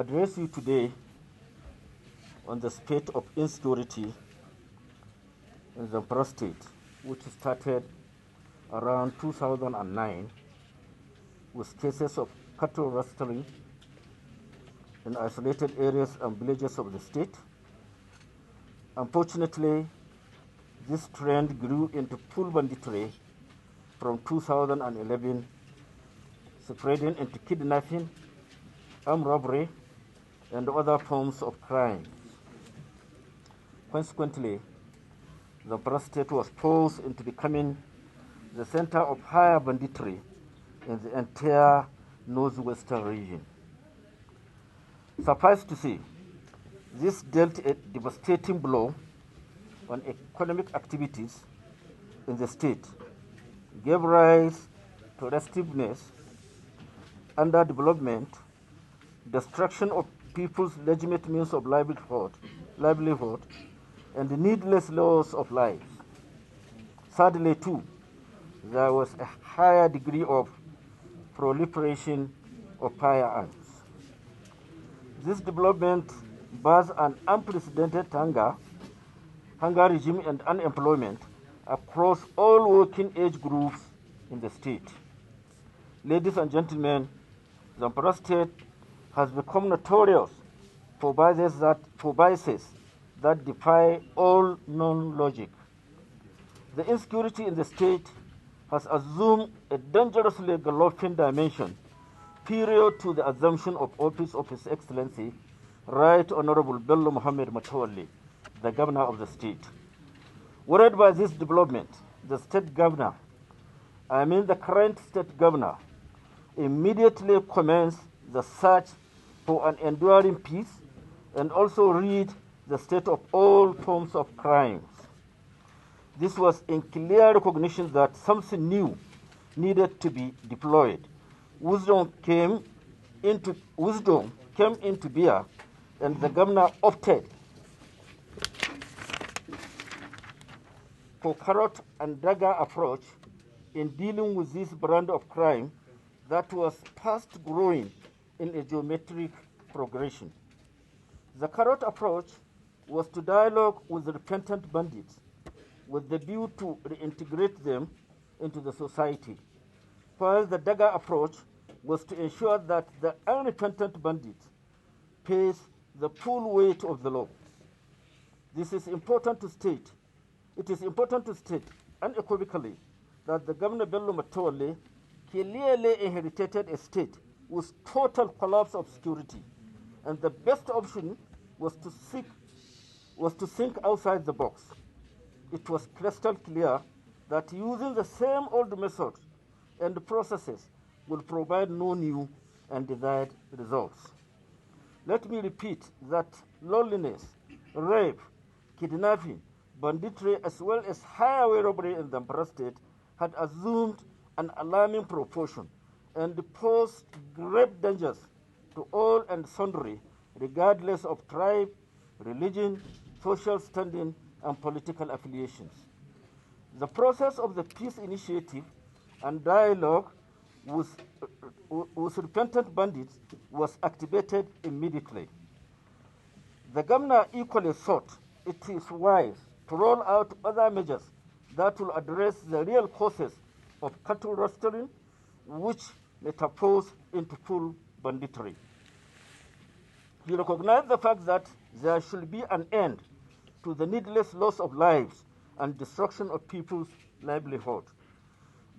address you today on the state of insecurity in the Zamfara state, which started around 2009 with cases of cattle rustling in isolated areas and villages of the state. Unfortunately, this trend grew into full banditry from 2011, spreading into kidnapping, armed robbery, and other forms of crime. Consequently, the Zamfara state was forced into becoming the center of higher banditry in the entire northwestern region. Suffice to say, this dealt a devastating blow on economic activities in the state, gave rise to restiveness, underdevelopment, destruction of people's legitimate means of livelihood, and the needless loss of lives. Sadly, too, there was a higher degree of proliferation of firearms. This development birthed an unprecedented hunger regime and unemployment across all working age groups in the state. Ladies and gentlemen, the Zamfara state has become notorious for vices that defy all known logic. The insecurity in the state has assumed a dangerously galloping dimension period to the assumption of office of His Excellency, Right Honorable Bello Muhammad Matawalli, the governor of the state. Worried by this development, the state governor, the current state governor, immediately commenced the search for an enduring peace and also rid the state of all forms of crimes. This was in clear recognition that something new needed to be deployed. Wisdom came into being, and the governor opted for carrot and dagger approach in dealing with this brand of crime that was fast growing in a geometric progression. The carrot approach was to dialogue with the repentant bandits with the view to reintegrate them into the society, while the dagger approach was to ensure that the unrepentant bandit pays the full weight of the law. It is important to state unequivocally that the Governor Bello Matawalli clearly inherited a state with total collapse of security, and the best option was to think outside the box. It was crystal clear that using the same old methods and processes will provide no new and desired results. Let me repeat that lawlessness, rape, kidnapping, banditry, as well as highway robbery in the Zamfara state had assumed an alarming proportion and posed grave dangers to all and sundry, regardless of tribe, religion, social standing, and political affiliations. The process of the peace initiative and dialogue with repentant bandits was activated immediately. The governor equally thought it is wise to roll out other measures that will address the real causes of cattle rustling, which metamorphose into full banditry. He recognized the fact that there should be an end to the needless loss of lives and destruction of people's livelihood.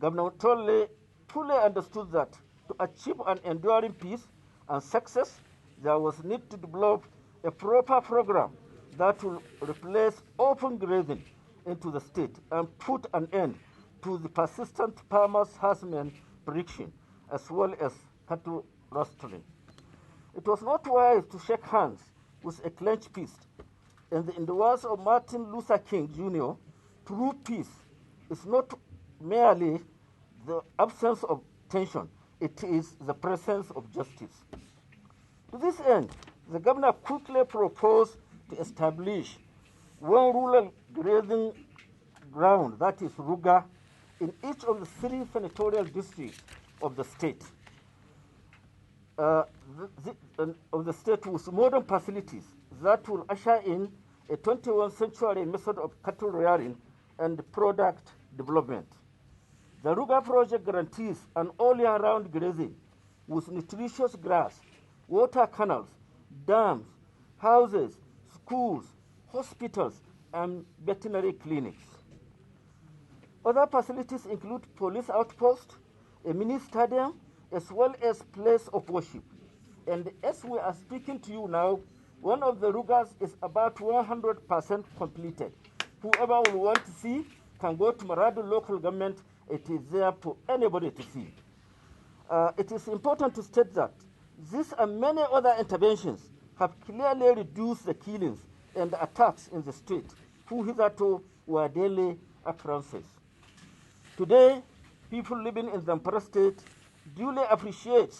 Governor Tolle fully understood that to achieve an enduring peace and success, there was need to develop a proper program that will replace open grazing into the state and put an end to the persistent farmers' harassment friction, as well as cattle rustling. It was not wise to shake hands with a clenched fist. In the words of Martin Luther King Jr., true peace is not merely the absence of tension, it is the presence of justice. To this end, the governor quickly proposed to establish one rural grazing ground, that is Ruga, in each of the 3 senatorial districts of the state. of the state with modern facilities that will usher in a 21st century method of cattle rearing and product development. The Ruga project guarantees an all-year-round grazing with nutritious grass, water canals, dams, houses, schools, hospitals, and veterinary clinics. Other facilities include police outposts, a mini stadium, as well as place of worship. And as we are speaking to you now, one of the Rugas is about 100% completed. Whoever will want to see can go to Maradu local government. It is there for anybody to see. It is important to state that this and many other interventions have clearly reduced the killings and the attacks in the state, who hitherto were daily occurrences. Today, people living in Zamfara state duly appreciate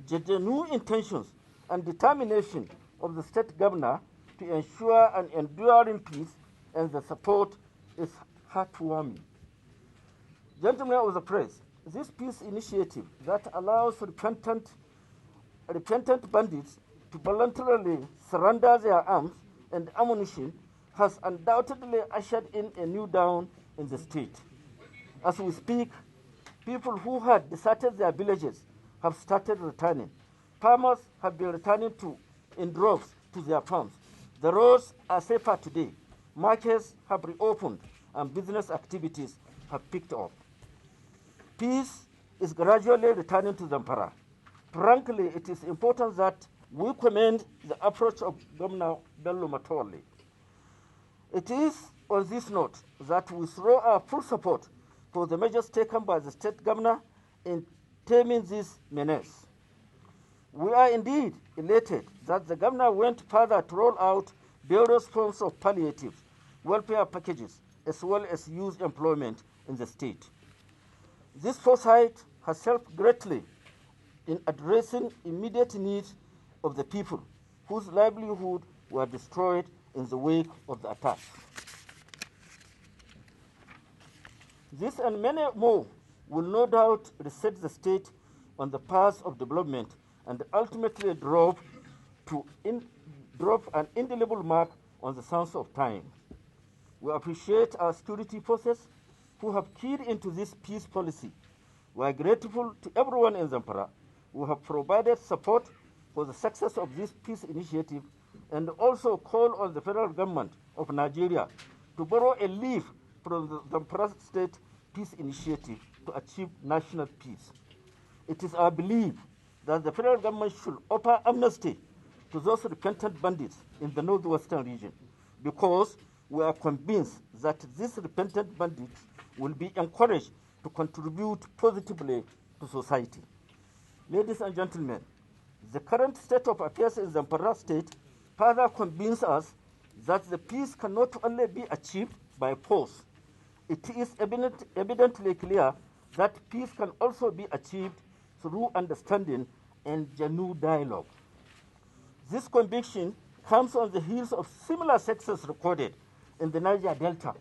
the genuine intentions and determination of the state governor to ensure an enduring peace, and the support is heartwarming. Gentlemen of the press, this peace initiative that allows repentant bandits to voluntarily surrender their arms and ammunition has undoubtedly ushered in a new dawn in the state. As we speak, people who had deserted their villages have started returning. Farmers have been returning in droves to their farms. The roads are safer today. Markets have reopened and business activities have picked up. Peace is gradually returning to Zamfara. Frankly, it is important that we commend the approach of Governor Bello Matole. It is on this note that we throw our full support for the measures taken by the state governor in taming this menace. We are indeed elated that the governor went further to roll out various forms of palliative welfare packages as well as youth employment in the state. This foresight has helped greatly in addressing immediate needs of the people whose livelihood were destroyed in the wake of the attacks. This and many more will no doubt reset the state on the path of development and ultimately drop an indelible mark on the sands of time. We appreciate our security forces who have keyed into this peace policy. We are grateful to everyone in Zamfara who have provided support for the success of this peace initiative, and also call on the federal government of Nigeria to borrow a leaf from the Zamfara State Peace Initiative to achieve national peace. It is our belief that the federal government should offer amnesty to those repentant bandits in the northwestern region, because we are convinced that these repentant bandits will be encouraged to contribute positively to society. Ladies and gentlemen, the current state of affairs in Zamfara state further convinces us that the peace can not only be achieved by force. It is evidently clear that peace can also be achieved through understanding and genuine dialogue. This conviction comes on the heels of similar success recorded in the Niger Delta,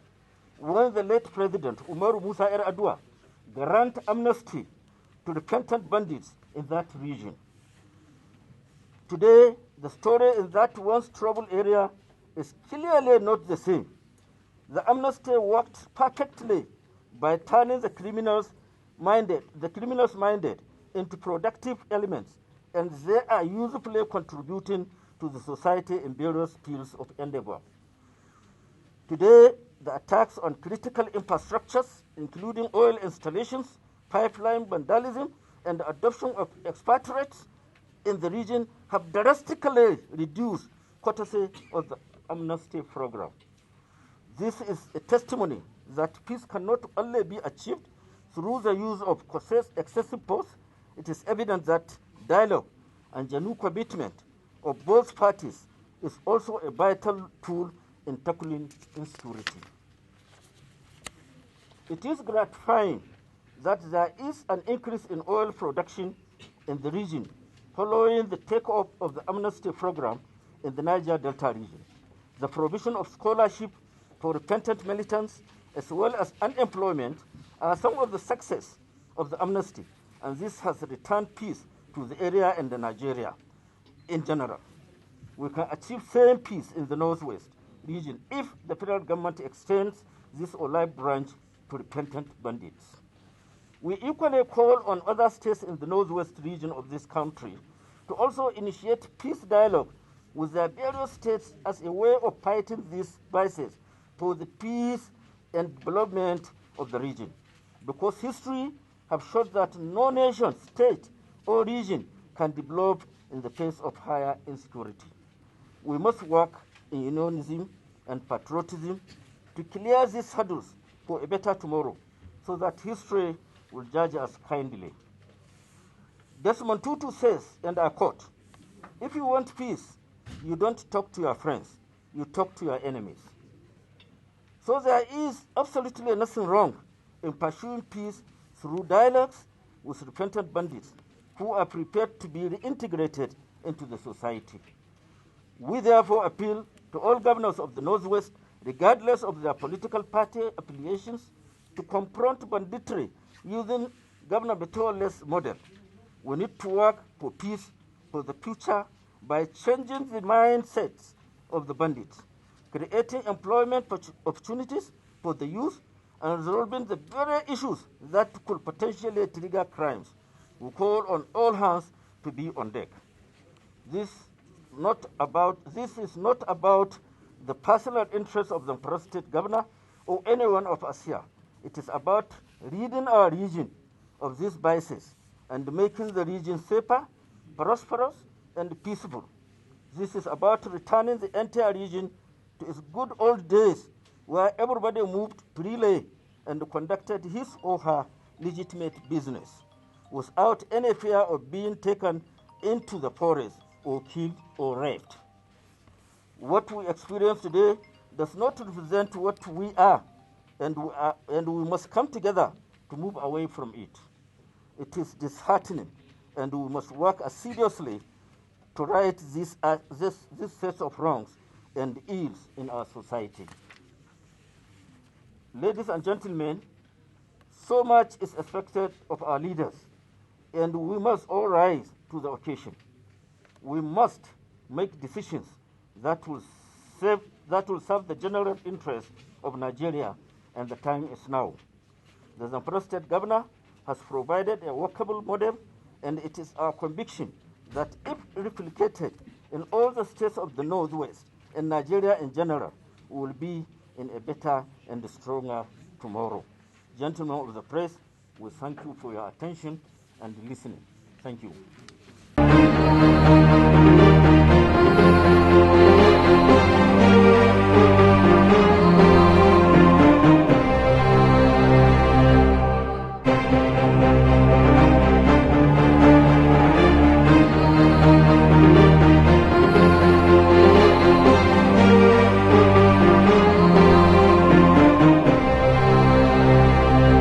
when the late President Umaru Musa Yar'Adua granted amnesty to repentant bandits in that region. Today, the story in that once troubled area is clearly not the same. The amnesty worked perfectly by turning the criminals minded into productive elements, and they are usefully contributing to the society in various fields of endeavor. Today, the attacks on critical infrastructures, including oil installations, pipeline vandalism, and the adoption of expatriates in the region have drastically reduced courtesy of the amnesty program. This is a testimony that peace cannot only be achieved through the use of excessive force. It is evident that dialogue and genuine commitment of both parties is also a vital tool in tackling insecurity. It is gratifying that there is an increase in oil production in the region following the take-up of the amnesty program in the Niger Delta region. The provision of scholarship for repentant militants as well as unemployment are some of the success of the amnesty, and this has returned peace to the area and the Nigeria in general. We can achieve same peace in the Northwest region if the federal government extends this olive branch to repentant bandits. We equally call on other states in the Northwest region of this country to also initiate peace dialogue with their various states as a way of fighting these vices for the peace and development of the region. Because history have shown that no nation, state, or region can develop in the face of higher insecurity. We must work in unionism and patriotism to clear these hurdles for a better tomorrow so that history will judge us kindly. Desmond Tutu says, and I quote, "If you want peace, you don't talk to your friends, you talk to your enemies." So there is absolutely nothing wrong in pursuing peace through dialogues with repentant bandits who are prepared to be reintegrated into the society. We therefore appeal to all governors of the Northwest, regardless of their political party affiliations, to confront banditry using Governor Betole's model. We need to work for peace for the future by changing the mindsets of the bandits, creating employment opportunities for the youth, and resolving the very issues that could potentially trigger crimes. We call on all hands to be on deck. This is not about the personal interests of the Zamfara State Governor or any one of us here. It is about ridding our region of these vices and making the region safer, prosperous, and peaceful. This is about returning the entire region to its good old days where everybody moved freely and conducted his or her legitimate business without any fear of being taken into the forest or killed or raped. What we experience today does not represent what we are, and we must come together to move away from it. It is disheartening, and we must work seriously to right this set of wrongs and ills in our society. Ladies and gentlemen, so much is expected of our leaders, and we must all rise to the occasion. We must make decisions that will serve the general interest of Nigeria, and the time is now. The Zamfara State Governor has provided a workable model, and it is our conviction that if replicated in all the states of the Northwest and Nigeria in general, we will be in a better and stronger tomorrow. Gentlemen of the press, we thank you for your attention and listening. Thank you.